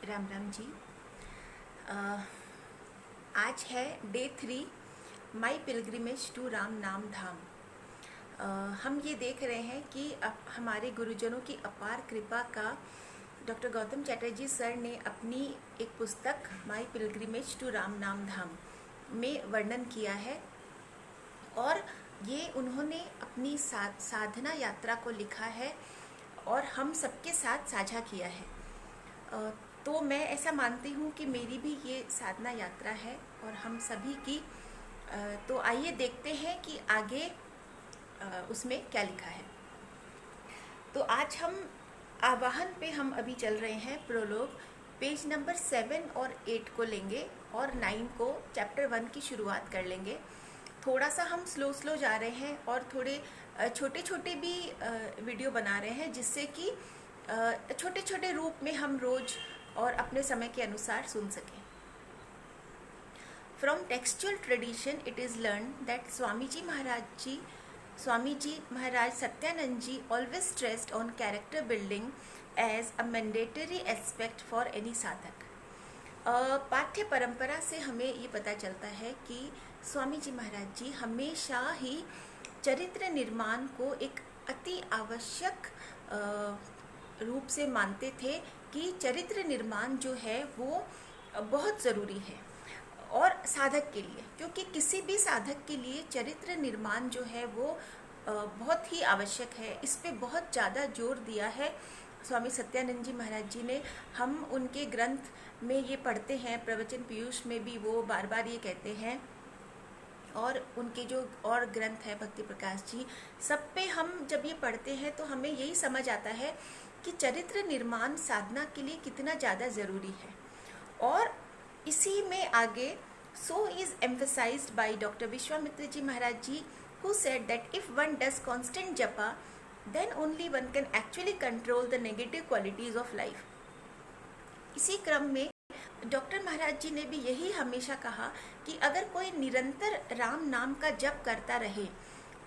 राम राम जी। आज है day 3 my pilgrimage to Ram Naam Dham. हम ये देख रहे हैं कि हमारे गुरुजनों की अपार कृपा का डॉक्टर गौतम चटर्जी सर ने अपनी एक पुस्तक माई पिलग्रिमेज टू राम नाम धाम में वर्णन किया है और ये उन्होंने अपनी साधना यात्रा को लिखा है और हम सबके साथ साझा किया है। तो मैं ऐसा मानती हूँ कि मेरी भी ये साधना यात्रा है और हम सभी की। तो आइए देखते हैं कि आगे उसमें क्या लिखा है। तो आज हम आवाहन पे हम अभी चल रहे हैं। प्रोलोग पेज नंबर 7 और 8 को लेंगे और 9 को चैप्टर 1 की शुरुआत कर लेंगे। थोड़ा सा हम स्लो जा रहे हैं और थोड़े छोटे छोटे भी वीडियो बना रहे हैं, जिससे कि छोटे छोटे रूप में हम रोज और अपने समय के अनुसार सुन सकें। From textual tradition it is learn that Swami ji Maharaj Satyanand ji always stressed on character building as a mandatory aspect for any sadhak. पाठ्य परंपरा से हमें ये पता चलता है कि स्वामी जी महाराज जी हमेशा ही चरित्र निर्माण को एक अति आवश्यक रूप से मानते थे कि चरित्र निर्माण जो है वो बहुत ज़रूरी है और साधक के लिए, क्योंकि किसी भी साधक के लिए चरित्र निर्माण जो है वो बहुत ही आवश्यक है। इस पे बहुत ज़्यादा जोर दिया है स्वामी सत्यानंद जी महाराज जी ने। हम उनके ग्रंथ में ये पढ़ते हैं, प्रवचन पीयूष में भी वो बार बार ये कहते हैं, और उनके जो और ग्रंथ है भक्ति प्रकाश जी, सब पे हम जब ये पढ़ते हैं तो हमें यही समझ आता है कि चरित्र निर्माण साधना के लिए कितना ज़्यादा ज़रूरी है। और इसी में आगे so is emphasized by doctor Vishwamitra ji Maharaj ji, who said that if one does constant japa, then only one can actually control the negative qualities of life. इसी क्रम में डॉक्टर महाराज जी ने भी यही हमेशा कहा कि अगर कोई निरंतर राम नाम का जप करता रहे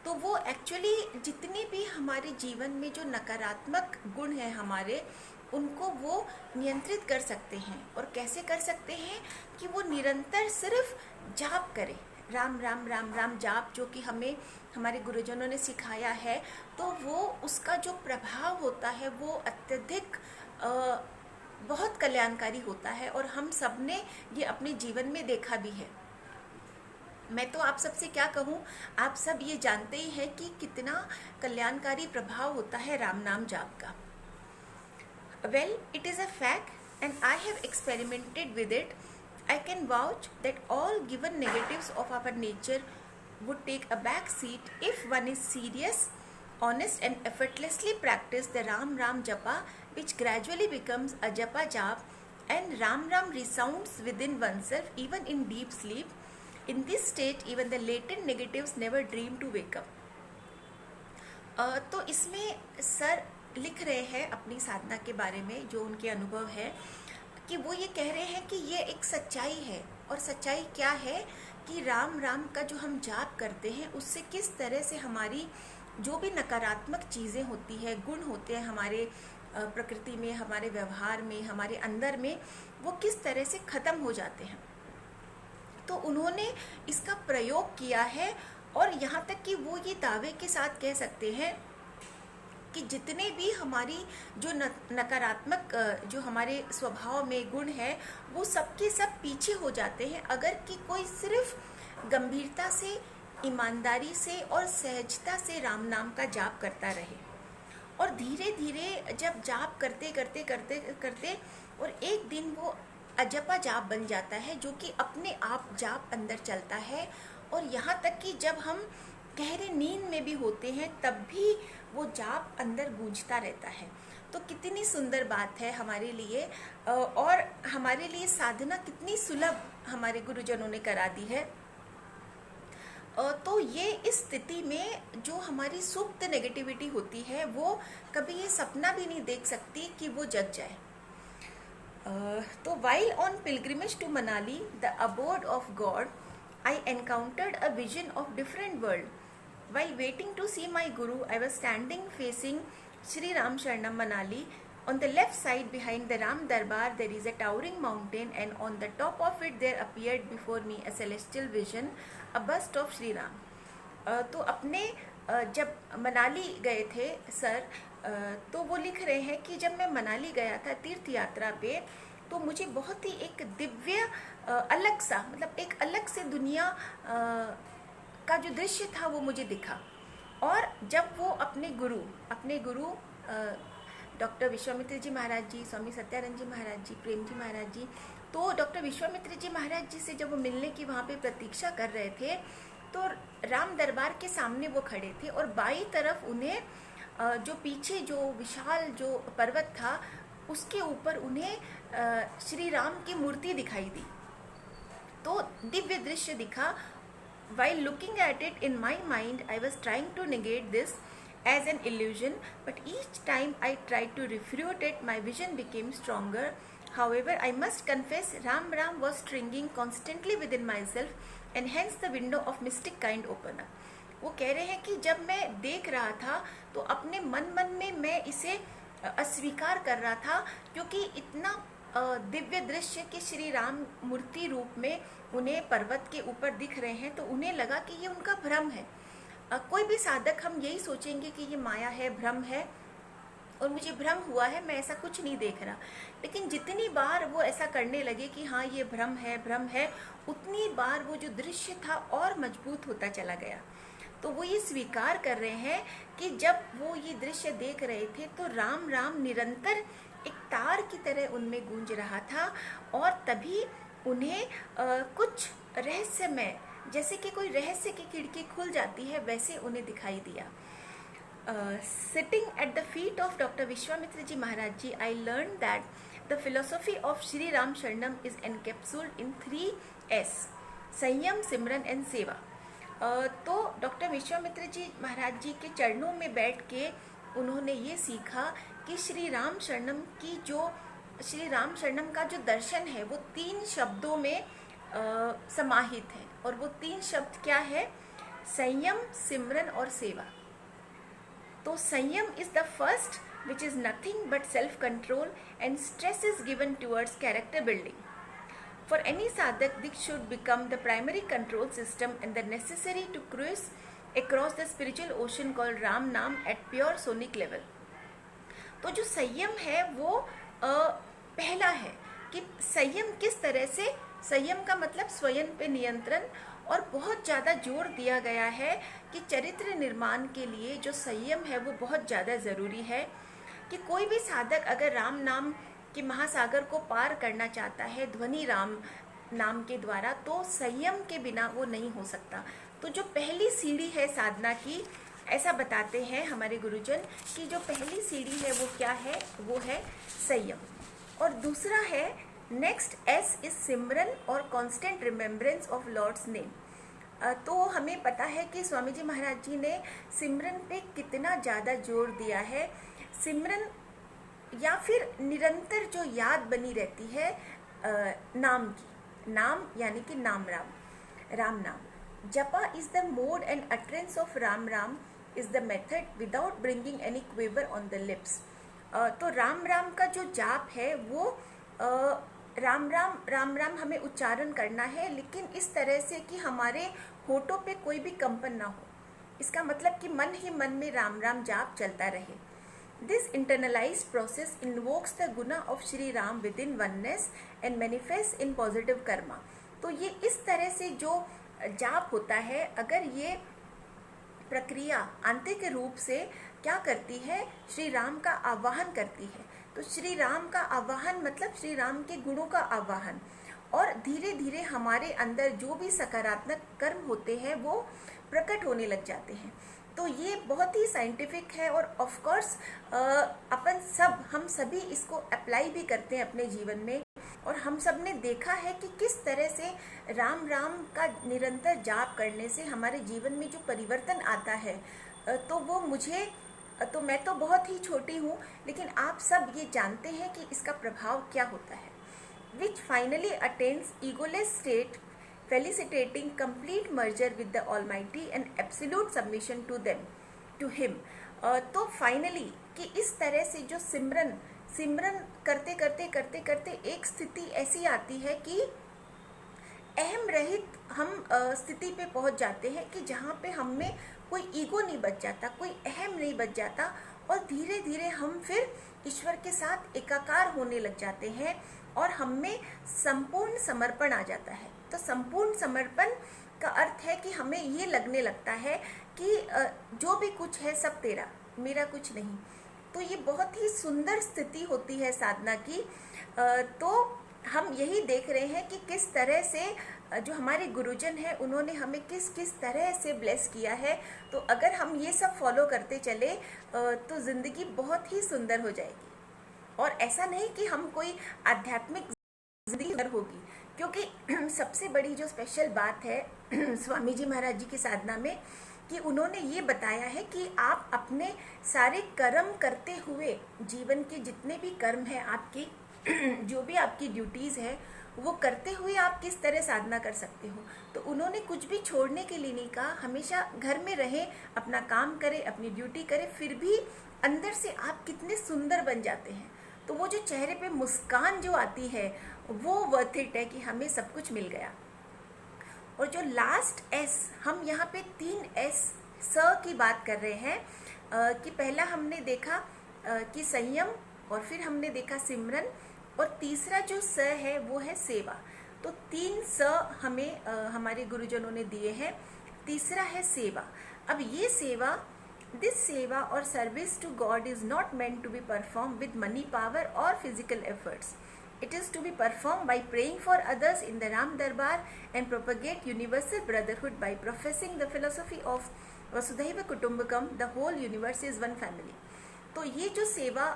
तो वो एक्चुअली जितने भी हमारे जीवन में जो नकारात्मक गुण हैं हमारे, उनको वो नियंत्रित कर सकते हैं। और कैसे कर सकते हैं कि वो निरंतर सिर्फ जाप करें, राम राम राम राम जाप, जो कि हमें हमारे गुरुजनों ने सिखाया है। तो वो उसका जो प्रभाव होता है वो अत्यधिक बहुत कल्याणकारी होता है और हम सब ने ये अपने जीवन में देखा भी है। मैं तो आप सबसे क्या कहूँ, आप सब ये जानते ही हैं कि कितना कल्याणकारी प्रभाव होता है राम नाम जाप का। Well, it is a fact and I have experimented with it. I can vouch that all given negatives of our nature would take a back seat if one is serious, honest and effortlessly practice the Ram Ram Japa, which gradually becomes a Japa Jap, and Ram Ram resounds within oneself even in deep sleep. In this state, even the latent negatives never dream to wake up. तो इसमें sir लिख रहे हैं अपनी साधना के बारे में, जो उनके अनुभव है, कि वो ये कह रहे हैं कि ये एक सच्चाई है। और सच्चाई क्या है कि राम राम का जो हम जाप करते हैं उससे किस तरह से हमारी जो भी नकारात्मक चीज़ें होती है, गुण होते हैं हमारे प्रकृति में, हमारे व्यवहार में, हमारे अंदर में, वो किस तरह से ख़त्म हो जाते हैं। तो उन्होंने इसका प्रयोग किया है और यहाँ तक कि वो ये दावे के साथ कह सकते हैं कि जितने भी हमारी जो नकारात्मक जो हमारे स्वभाव में गुण है वो सब के सब पीछे हो जाते हैं अगर कि कोई सिर्फ गंभीरता से, ईमानदारी से और सहजता से राम नाम का जाप करता रहे। और धीरे धीरे जब जाप करते करते करते करते और एक दिन वो अजपा जाप बन जाता है, जो कि अपने आप जाप अंदर चलता है। और यहाँ तक कि जब हम गहरे नींद में भी होते हैं तब भी वो जाप अंदर गूंजता रहता है। तो कितनी सुंदर बात है हमारे लिए, और हमारे लिए साधना कितनी सुलभ हमारे गुरुजनों ने करा दी है। तो ये इस स्थिति में जो हमारी सुप्त नेगेटिविटी होती है वो कभी ये सपना भी नहीं देख सकती कि वो जग जाए। तो while on pilgrimage to Manali, the abode of God, I encountered a vision of different world. While waiting to see my Guru, I was standing facing Sri Ram Sharanam Manali On the left side behind the Ram Darbar there is a towering mountain, and on the top of it there appeared before me a celestial vision, a bust of Shri Ram. तो अपने जब मनाली गए थे sir, तो वो लिख रहे हैं कि जब मैं मनाली गया था तीर्थ यात्रा पे, तो मुझे बहुत ही एक दिव्य अलग सा, मतलब एक अलग से दुनिया का जो दृश्य था वो मुझे दिखा। और जब वो अपने गुरु डॉक्टर विश्वामित्र जी महाराज जी, स्वामी सत्यानंद जी महाराज जी, प्रेम जी महाराज जी, तो डॉक्टर विश्वामित्र जी महाराज जी से जब वो मिलने की वहाँ पे प्रतीक्षा कर रहे थे, तो राम दरबार के सामने वो खड़े थे और बाई तरफ उन्हें जो पीछे जो विशाल जो पर्वत था उसके ऊपर उन्हें श्री राम की मूर्ति दिखाई दी। तो दिव्य दृश्य दिखा। While looking at it in my mind, I was trying to negate this as an illusion, but each time I tried to refute it, my vision became stronger. However, I must confess, Ram was stringing constantly within myself, and hence the window of mystic kind opened up. वो कह रहे हैं कि जब मैं देख रहा था तो अपने मन में मैं इसे अस्वीकार कर रहा था, क्योंकि इतना दिव्य दृश्य कि श्री राम मूर्ति रूप में उन्हें पर्वत के ऊपर दिख रहे हैं, तो उन्हें लगा कि ये उनका भ्रम है। कोई भी साधक हम यही सोचेंगे कि ये माया है, भ्रम है, और मुझे भ्रम हुआ है, मैं ऐसा कुछ नहीं देख रहा। लेकिन जितनी बार वो ऐसा करने लगे कि हाँ ये भ्रम है, उतनी बार वो जो दृश्य था और मजबूत होता चला गया। तो वो ये स्वीकार कर रहे हैं कि जब वो ये दृश्य देख रहे थे तो राम निरंतर एक तार की तरह उनमें गूंज रहा था, और तभी उन्हें कुछ रहस्यमय, जैसे कि कोई रहस्य की खिड़की खुल जाती है, वैसे उन्हें दिखाई दिया। Sitting at the feet of Dr. Vishwamitra Ji Maharaj Ji, I learned that the philosophy of Shri Ram Sharanam is encapsulated in 3 S: संयम, सिमरन एंड सेवा। तो डॉक्टर विश्वामित्र जी महाराज जी के चरणों में बैठ के उन्होंने ये सीखा कि श्री राम शरणम का जो दर्शन है वो 3 शब्दों में समाहित है, और वो 3 शब्द क्या है? संयम, सिमरन और सेवा। तो संयम is the first, which is nothing but self control, and stress is given towards character building. For any sadhak, this should become the primary control system and the necessary to cruise across the spiritual ocean called Ram Naam at pure sonic level. तो जो संयम है वो पहला है कि संयम किस तरह से, संयम का मतलब स्वयं पे नियंत्रण, और बहुत ज़्यादा जोर दिया गया है कि चरित्र निर्माण के लिए जो संयम है वो बहुत ज़्यादा ज़रूरी है। कि कोई भी साधक अगर राम नाम कि महासागर को पार करना चाहता है ध्वनि राम नाम के द्वारा, तो संयम के बिना वो नहीं हो सकता। तो जो पहली सीढ़ी है साधना की, ऐसा बताते हैं हमारे गुरुजन कि जो पहली सीढ़ी है वो क्या है? वो है संयम। और दूसरा है नेक्स्ट एस इज सिमरन और constant remembrance of Lord's name. तो हमें पता है कि स्वामी जी महाराज जी ने सिमरन पे कितना ज़्यादा जोर दिया है। सिमरन या फिर निरंतर जो याद बनी रहती है नाम की, नाम यानी कि नाम राम नाम। Japa is the mode and utterance of Ram is the method without bringing any quiver on the lips. तो राम का जो जाप है वो राम हमें उच्चारण करना है, लेकिन इस तरह से कि हमारे होठों पे कोई भी कंपन ना हो। इसका मतलब कि मन ही मन में राम जाप चलता रहे। This internalized process invokes the guna of Shri Ram within oneness and manifests in positive karma. तो ये इस तरह से जो जाप होता है, अगर ये प्रक्रिया आंतरिक रूप से क्या करती है? श्री राम का आवाहन करती है। तो श्री राम का आवाहन मतलब श्री राम के गुणों का आवाहन, और धीरे धीरे हमारे अंदर जो भी सकारात्मक कर्म होते हैं वो प्रकट होने लग जाते हैं। तो ये बहुत ही साइंटिफिक है, और ऑफ कोर्स हम सभी इसको अप्लाई भी करते हैं अपने जीवन में, और हम सब ने देखा है कि किस तरह से राम का निरंतर जाप करने से हमारे जीवन में जो परिवर्तन आता है। तो मैं तो बहुत ही छोटी हूँ, लेकिन आप सब ये जानते हैं कि इसका प्रभाव क्या होता है। Which finally attains egoless state, felicitating complete merger with the Almighty and absolute submission to him. तो फाइनली कि इस तरह से जो सिमरन करते करते करते करते एक स्थिति ऐसी आती है कि अहम रहित हम स्थिति पे पहुंच जाते हैं कि जहाँ पे हम में कोई ईगो नहीं बच जाता, कोई अहम नहीं बच जाता, और धीरे धीरे हम फिर ईश्वर के साथ एकाकार होने लग जाते हैं और हम में संपूर्ण समर्पण आ जाता है। तो संपूर्ण समर्पण का अर्थ है कि हमें ये लगने लगता है कि जो भी कुछ है सब तेरा, मेरा कुछ नहीं। तो ये बहुत ही सुंदर स्थिति होती है साधना की। तो हम यही देख रहे हैं कि किस तरह से जो हमारे गुरुजन हैं उन्होंने हमें किस किस तरह से ब्लेस किया है। तो अगर हम ये सब फॉलो करते चले तो ज़िंदगी बहुत ही सुंदर हो जाएगी। और ऐसा नहीं कि हम कोई आध्यात्मिक जिंदगी होगी, क्योंकि सबसे बड़ी जो स्पेशल बात है स्वामी जी महाराज जी की साधना में कि उन्होंने ये बताया है कि आप अपने सारे कर्म करते हुए, जीवन के जितने भी कर्म हैं आपकी जो भी आपकी ड्यूटीज़ है वो करते हुए आप किस तरह साधना कर सकते हो। तो उन्होंने कुछ भी छोड़ने के लिए नहीं कहा, हमेशा घर में रहें, अपना काम करें, अपनी ड्यूटी करें, फिर भी अंदर से आप कितने सुंदर बन जाते हैं। तो वो जो चेहरे पे मुस्कान जो आती है वो वर्थ इट है कि हमें सब कुछ मिल गया। और जो लास्ट एस, हम यहाँ पे 3 एस स की बात कर रहे हैं कि पहला हमने देखा कि संयम, और फिर हमने देखा सिमरन, और तीसरा जो स है वो है सेवा। तो 3 स हमें हमारे गुरुजनों ने दिए हैं। तीसरा है सेवा। अब ये सेवा, दिस सेवा और service to God is not meant to be performed with money, power or physical efforts. It is to be performed by praying for others in the Ram Darbar and propagate universal brotherhood by professing the philosophy of Vasudhaiva Kutumbakam, the whole universe is one family. तो ये जो सेवा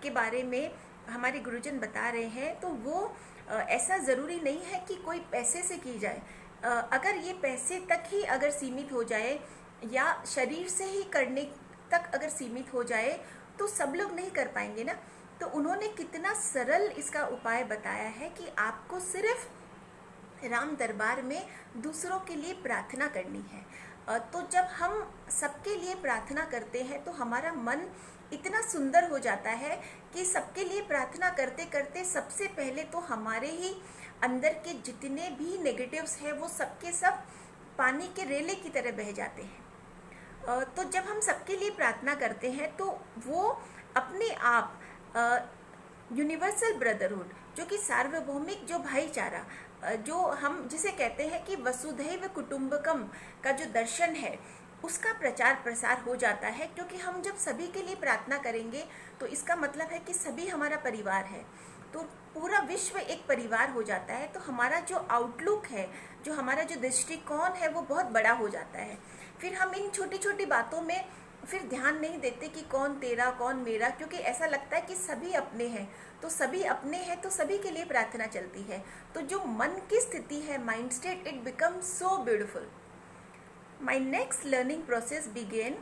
के बारे में हमारे गुरुजन बता रहे हैं, तो वो ऐसा ज़रूरी नहीं है कि कोई पैसे से की जाए। अगर ये पैसे तक ही अगर सीमित हो जाए या शरीर से ही करने तक अगर सीमित हो जाए तो सब लोग नहीं कर पाएंगे ना। तो उन्होंने कितना सरल इसका उपाय बताया है कि आपको सिर्फ राम दरबार में दूसरों के लिए प्रार्थना करनी है। तो जब हम सबके लिए प्रार्थना करते हैं तो हमारा मन इतना सुंदर हो जाता है कि सबके लिए प्रार्थना करते करते सबसे पहले तो हमारे ही अंदर के जितने भी नेगेटिव्स हैं वो सबके सब पानी के रेले की तरह बह जाते हैं। तो जब हम सबके लिए प्रार्थना करते हैं तो वो अपने आप यूनिवर्सल ब्रदरहुड, जो कि सार्वभौमिक जो भाईचारा, जो हम जिसे कहते हैं कि वसुधैव कुटुंबकम का जो दर्शन है उसका प्रचार प्रसार हो जाता है। क्योंकि हम जब सभी के लिए प्रार्थना करेंगे तो इसका मतलब है कि सभी हमारा परिवार है, तो पूरा विश्व एक परिवार हो जाता है। तो हमारा जो आउटलुक है, जो हमारा जो दृष्टिकोण है वो बहुत बड़ा हो जाता है। फिर हम इन छोटी छोटी बातों में फिर ध्यान नहीं देते कि कौन तेरा कौन मेरा, क्योंकि ऐसा लगता है कि सभी अपने हैं। तो सभी अपने हैं तो सभी के लिए प्रार्थना चलती है। तो जो मन की स्थिति है, mind state, it becomes so beautiful. My next learning process began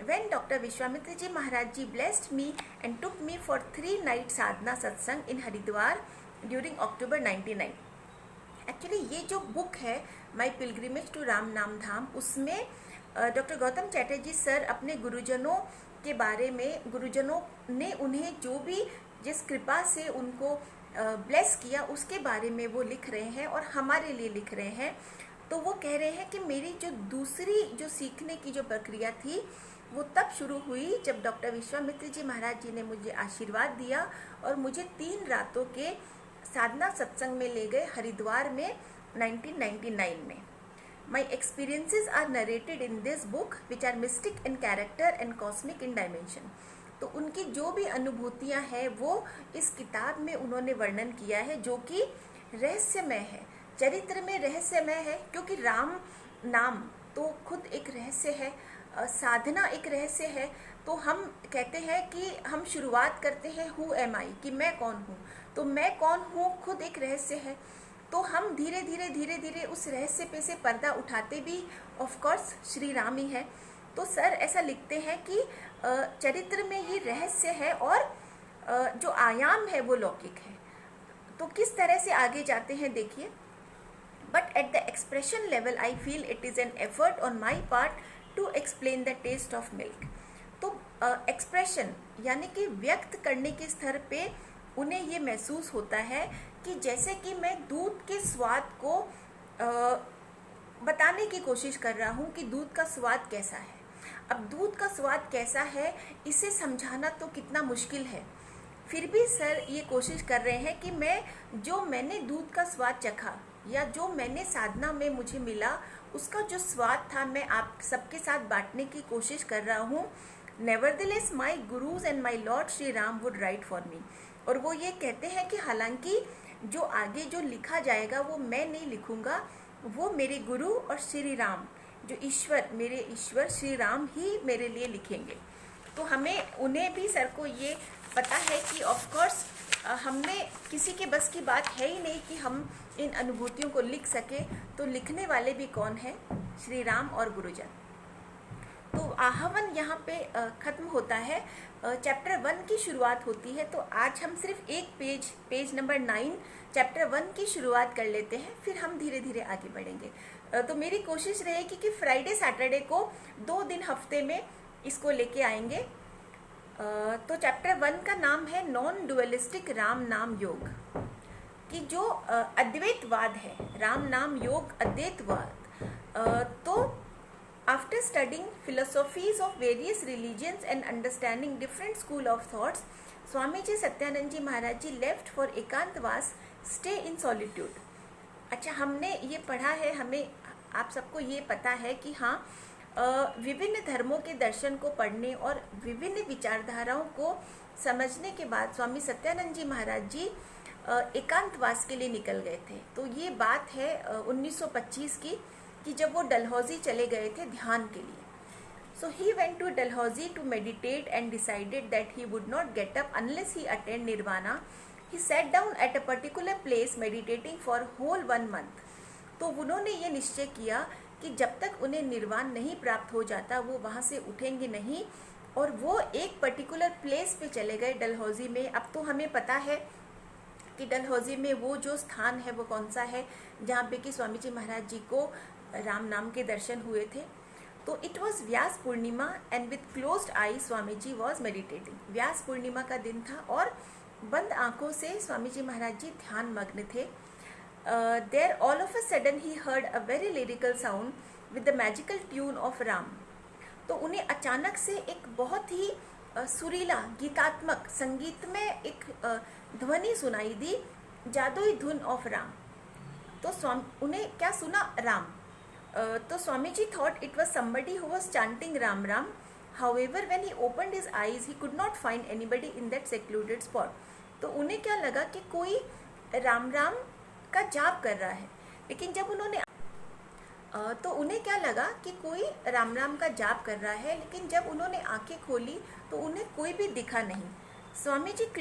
when Dr. Vishwamitra Ji Maharaj Ji blessed me and took me for 3 night sadhana satsang in Haridwar during October 99. Actually ये जो book है My Pilgrimage to Ram Nam Dham, उसमें doctor Gautam Chatterjee sir अपने गुरुजनों के बारे में, गुरुजनों ने उन्हें जो भी जिस कृपा से उनको ब्लेस किया उसके बारे में वो लिख रहे हैं और हमारे लिए लिख रहे हैं। तो वो कह रहे हैं कि मेरी जो दूसरी जो सीखने की जो प्रक्रिया थी वो तब शुरू हुई जब डॉक्टर विश्वामित्र जी महाराज जी ने मुझे आशीर्वाद दिया और मुझे 3 रातों के साधना सत्संग में ले गए हरिद्वार में 1999 में। My experiences are narrated in this book which are mystic in character and cosmic in dimension. तो उनकी जो भी अनुभूतियाँ हैं वो इस किताब में उन्होंने वर्णन किया है, जो कि रहस्यमय है, चरित्र में रहस्यमय है। क्योंकि राम नाम तो खुद एक रहस्य है, साधना एक रहस्य है। तो हम कहते हैं कि हम शुरुआत करते हैं हु एम आई, कि मैं कौन हूँ। तो मैं कौन हूँ खुद एक रहस्य है। तो हम धीरे धीरे उस रहस्य पे से पर्दा उठाते भी ऑफ कोर्स श्री राम ही है। तो सर ऐसा लिखते हैं कि चरित्र में ही रहस्य है और जो आयाम है वो लौकिक है। तो किस तरह से आगे जाते हैं देखिए। But at the expression level I feel it is an effort on my part to explain the taste of milk. तो एक्सप्रेशन यानी कि व्यक्त करने के स्तर पे उन्हें ये महसूस होता है कि जैसे कि मैं दूध के स्वाद को बताने की कोशिश कर रहा हूँ कि दूध का स्वाद कैसा है। अब दूध का स्वाद कैसा है इसे समझाना तो कितना मुश्किल है, फिर भी सर ये कोशिश कर रहे हैं कि मैंने दूध का स्वाद चखा या जो मैंने साधना में मुझे मिला उसका जो स्वाद था मैं आप सबके साथ बांटने की कोशिश कर रहा हूँ। Nevertheless my gurus and my lord Shri Ram would right for me. और वो ये कहते हैं कि हालांकि जो आगे जो लिखा जाएगा वो मैं नहीं लिखूंगा, वो मेरे गुरु और श्री राम जो ईश्वर, मेरे ईश्वर श्री राम ही मेरे लिए लिखेंगे। तो हमें उन्हें भी सर को ये पता है कि ऑफ कोर्स हमें किसी के बस की बात है ही नहीं कि हम इन अनुभूतियों को लिख सके, तो लिखने वाले भी कौन है? श्री राम और गुरुजन। तो आहवन यहाँ पे ख़त्म होता है, चैप्टर 1 की शुरुआत होती है। तो आज हम सिर्फ एक पेज नंबर 9 चैप्टर 1 की शुरुआत कर लेते हैं, फिर हम धीरे धीरे आगे बढ़ेंगे। तो मेरी कोशिश रहेगी कि फ्राइडे सैटरडे को 2 दिन हफ्ते में इसको लेके आएंगे। तो चैप्टर 1 का नाम है नॉन डुअलिस्टिक राम नाम योग, कि जो अद्वैतवाद है, राम नाम योग अद्वैतवाद। तो after studying philosophies of various religions and understanding different school of thoughts, Swami ji Satyanand ji Maharaj ji left for ekantvas, stay in solitude. अच्छा, हमने ये पढ़ा है, हमें आप सबको ये पता है कि हाँ, विभिन्न धर्मों के दर्शन को पढ़ने और विभिन्न विचारधाराओं को समझने के बाद स्वामी सत्यानंद जी महाराज जी एकांतवास के लिए निकल गए थे। तो ये बात है 1925 की, कि जब वो डलहौजी चले गए थे ध्यान के लिए। So he went to Dalhousie to meditate and decided that he would not get up unless he attend nirvana. He sat down at a particular place meditating for whole 1 month। तो उन्होंने ये निश्चय किया कि जब तक उन्हें निर्वाण नहीं प्राप्त हो जाता वो वहाँ से उठेंगे नहीं, और वो एक पर्टिकुलर प्लेस पे चले गए डलहौजी में। अब तो हमें पता है कि डलहौजी में वो जो स्थान है वो कौन सा है जहाँ पे कि स्वामी जी महाराज जी को राम नाम के दर्शन हुए थे। तो it was Vyas Purnima and with closed eye Swami ji was meditating. Vyas Purnima का दिन था और बंद आंखों से स्वामी जी महाराज जी ध्यान मग्न थे। There all of a sudden he heard a very lyrical sound with the magical tune of Ram. तो उन्हें अचानक से एक बहुत ही सुरीला गीतात्मक संगीत में एक ध्वनि सुनाई दी, जादुई धुन ऑफ राम। तो उन्हें क्या सुना? राम। तो स्वामी जी thought it was somebody who was chanting Ram Ram. However, when he opened his eyes, he could not find anybody in that secluded spot. तो उन्हें क्या लगा कि कोई राम राम का जाप कर रहा है, लेकिन जब उन्होंने तो उन्हें क्या लगा कि कोई राम राम का जाप कर रहा है, लेकिन जब उन्होंने आंखें खोली तो उन्हें कोई भी दिखा नहीं। Swami ji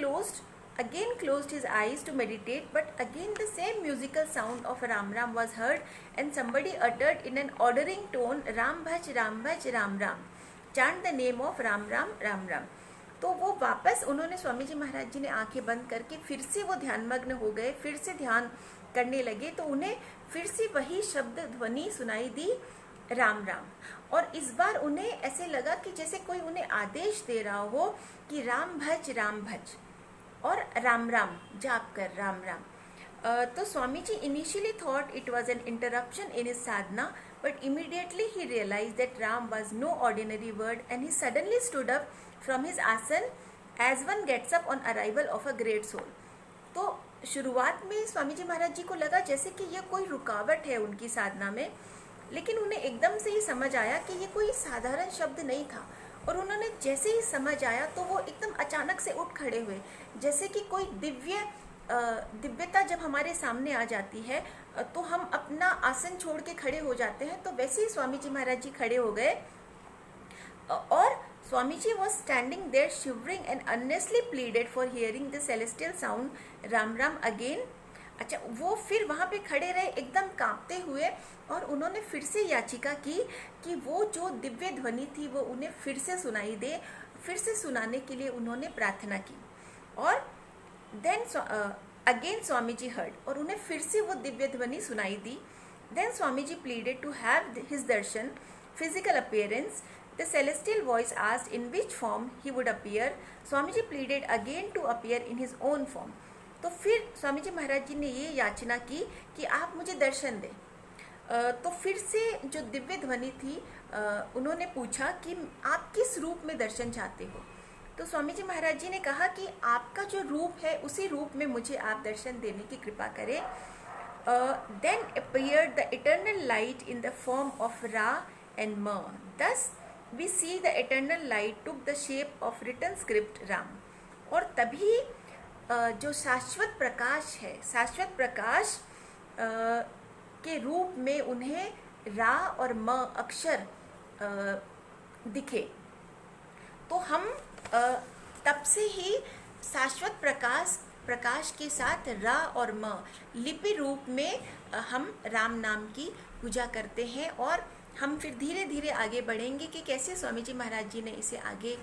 again closed his eyes to meditate, but again the same musical sound of Ram Ram was heard, and somebody uttered in an ordering tone, Ram Bhaj Ram Bhaj Ram Ram, chant the name of Ram Ram Ram Ram। तो वो वापस उन्होंने स्वामी जी महाराज जी ने आंखें बंद करके फिर से वो ध्यानमग्न हो गए, फिर से ध्यान करने लगे। तो उन्हें फिर से वही शब्द ध्वनि सुनाई दी, राम राम। और इस बार उन्हें ऐसे लगा कि जैसे कोई उन्हें आदेश दे रहा हो कि राम भज और राम राम जाप कर राम राम। तो Swami ji initially thought it was an interruption in his sadhana, but immediately he realise that Ram was no ordinary word, and he suddenly stood up from his asana as one gets up on arrival of a great soul. तो शुरुआत में स्वामी जी महाराज जी को लगा जैसे कि ये कोई रुकावट है उनकी साधना में, लेकिन उन्हें एकदम से ही समझ आया कि ये कोई साधारण शब्द नहीं था। और उन्होंने जैसे ही समझ आया तो वो एकदम अचानक से उठ खड़े हुए, जैसे कि कोई दिव्यता जब हमारे सामने आ जाती है तो हम अपना आसन छोड़ के खड़े हो जाते हैं। तो वैसे ही स्वामी जी महाराज जी खड़े हो गए, और Swami ji was standing there shivering and earnestly pleaded for hearing the celestial sound Ram Ram again. अच्छा, वो फिर वहाँ पे खड़े रहे एकदम कांपते हुए, और उन्होंने फिर से याचिका की कि वो जो दिव्य ध्वनि थी वो उन्हें फिर से सुनाई दे। फिर से सुनाने के लिए उन्होंने प्रार्थना की, और then again Swami ji heard, और उन्हें फिर से वो दिव्य ध्वनि सुनाई दी। Then Swami ji pleaded to have his darshan, physical appearance, The celestial voice asked in which form he would appear. Swamiji pleaded again to appear in his own form. तो फिर स्वामी जी महाराज जी ने ये याचना की कि आप मुझे दर्शन दें। तो फिर से जो दिव्य ध्वनि थी, उन्होंने पूछा कि आप किस रूप में दर्शन चाहते हो। तो स्वामी जी महाराज जी ने कहा कि आपका जो रूप है उसी रूप में मुझे आप दर्शन देने की कृपा करें। Then appeared the eternal light in the form of Ra and Ma. Thus we see the eternal light took the shape of written script Ram. और तभी जो शाश्वत प्रकाश है, शाश्वत प्रकाश के रूप में उन्हें रा और म अक्षर दिखे। तो हम तब से ही शाश्वत प्रकाश के साथ रा और म लिपि रूप में हम राम नाम की पूजा करते हैं। और हम फिर धीरे धीरे आगे बढ़ेंगे कि कैसे स्वामी जी महाराज जी ने इसे आगे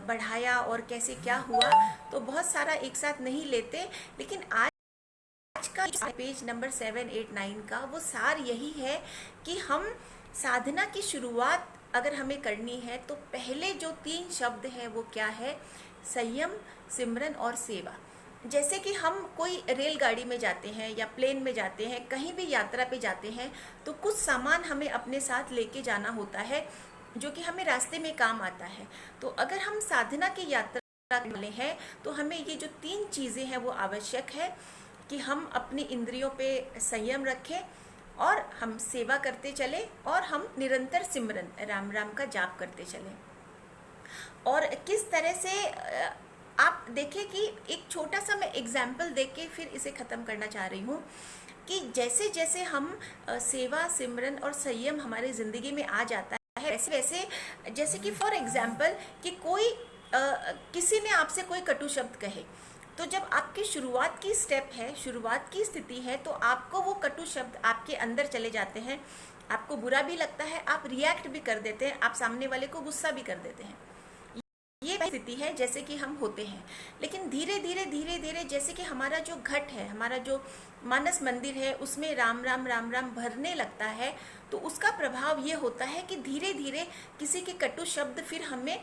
बढ़ाया और कैसे क्या हुआ। तो बहुत सारा एक साथ नहीं लेते, लेकिन आज का पेज नंबर 7, 8, 9 का वो सार यही है कि हम साधना की शुरुआत अगर हमें करनी है तो पहले जो 3 शब्द है वो क्या है? संयम, सिमरन और सेवा। जैसे कि हम कोई रेलगाड़ी में जाते हैं या प्लेन में जाते हैं, कहीं भी यात्रा पे जाते हैं, तो कुछ सामान हमें अपने साथ लेके जाना होता है जो कि हमें रास्ते में काम आता है। तो अगर हम साधना की यात्रा वाले हैं तो हमें ये जो 3 चीज़ें हैं वो आवश्यक है कि हम अपनी इंद्रियों पे संयम रखें और हम सेवा करते चले और हम निरंतर सिमरन राम राम का जाप करते चलें। और किस तरह से आप देखें कि एक छोटा सा मैं एग्जाम्पल दे के फिर इसे ख़त्म करना चाह रही हूँ कि जैसे जैसे हम सेवा, सिमरन और संयम हमारी ज़िंदगी में आ जाता है, वैसे वैसे जैसे कि फॉर एग्जाम्पल कि कोई किसी ने आपसे कोई कटु शब्द कहे, तो जब आपकी शुरुआत की स्टेप है, शुरुआत की स्थिति है, तो आपको वो कटु शब्द आपके अंदर चले जाते हैं, आपको बुरा भी लगता है, आप रिएक्ट भी कर देते हैं, आप सामने वाले को गुस्सा भी कर देते हैं। ये स्थिति है जैसे कि हम होते हैं। लेकिन धीरे धीरे जैसे कि हमारा जो घट है, हमारा जो मानस मंदिर है, उसमें राम राम राम राम भरने लगता है, तो उसका प्रभाव ये होता है कि धीरे धीरे किसी के कटु शब्द फिर हमें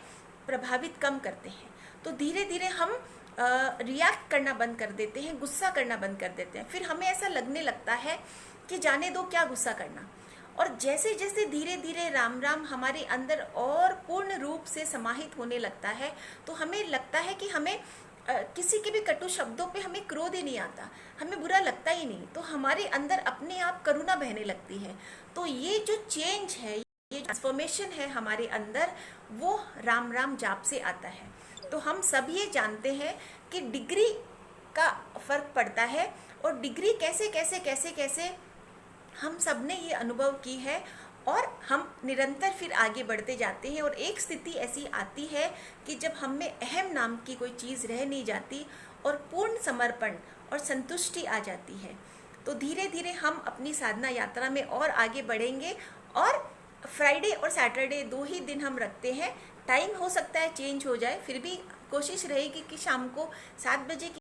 प्रभावित कम करते हैं। तो धीरे धीरे हम रिएक्ट करना बंद कर देते हैं, गुस्सा करना बंद कर देते हैं। फिर हमें ऐसा लगने लगता है कि जाने दो, क्या गुस्सा करना। और जैसे जैसे धीरे धीरे राम राम हमारे अंदर और पूर्ण रूप से समाहित होने लगता है, तो हमें लगता है कि हमें किसी के भी कटु शब्दों पे हमें क्रोध ही नहीं आता, हमें बुरा लगता ही नहीं, तो हमारे अंदर अपने आप करुणा बहने लगती है। तो ये जो चेंज है, ये ट्रांसफॉर्मेशन है हमारे अंदर, वो राम राम जाप से आता है। तो हम सब ये जानते हैं कि डिग्री का फर्क पड़ता है और डिग्री कैसे कैसे कैसे कैसे हम सब ने ये अनुभव की है और हम निरंतर फिर आगे बढ़ते जाते हैं। और एक स्थिति ऐसी आती है कि जब हम में अहम नाम की कोई चीज़ रह नहीं जाती और पूर्ण समर्पण और संतुष्टि आ जाती है। तो धीरे धीरे हम अपनी साधना यात्रा में और आगे बढ़ेंगे। और फ्राइडे और सैटरडे 2 ही दिन हम रखते हैं। टाइम हो सकता है चेंज हो जाए, फिर भी कोशिश रहेगी कि शाम को 7 बजे